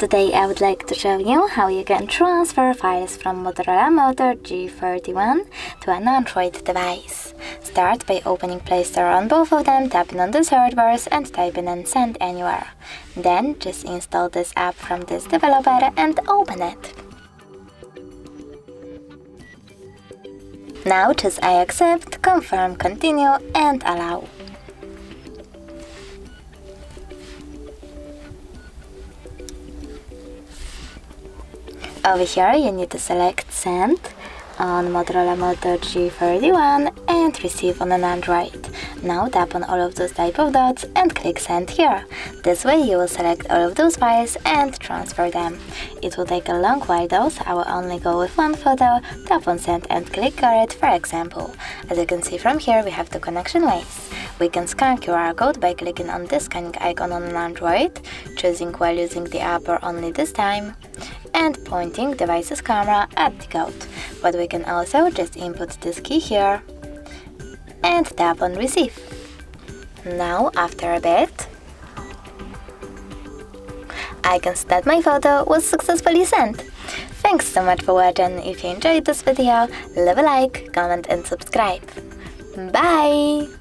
Today I would like to show you how you can transfer files from Motorola Moto G31 to an Android device. Start by opening Play Store on both of them, tapping on the search bars and typing in Send Anywhere. Then just install this app from this developer and open it. Now choose I accept, confirm, continue and allow. Over here you need to select Send on Motorola Moto G31 and Receive on an Android. Now tap on all of those type of dots and click Send here. This way you will select all of those files and transfer them. It will take a long while though, so I will only go with one photo, tap on Send and click Get, for example. As you can see from here we have the connection ways. We can scan QR code by clicking on this scanning icon on an Android, choosing while using the app or only this time, and pointing device's camera at the code. But we can also just input this key here and tap on Receive. Now, after a bit, I can see that my photo was successfully sent. Thanks so much for watching. If you enjoyed this video, leave a like, comment and subscribe. Bye!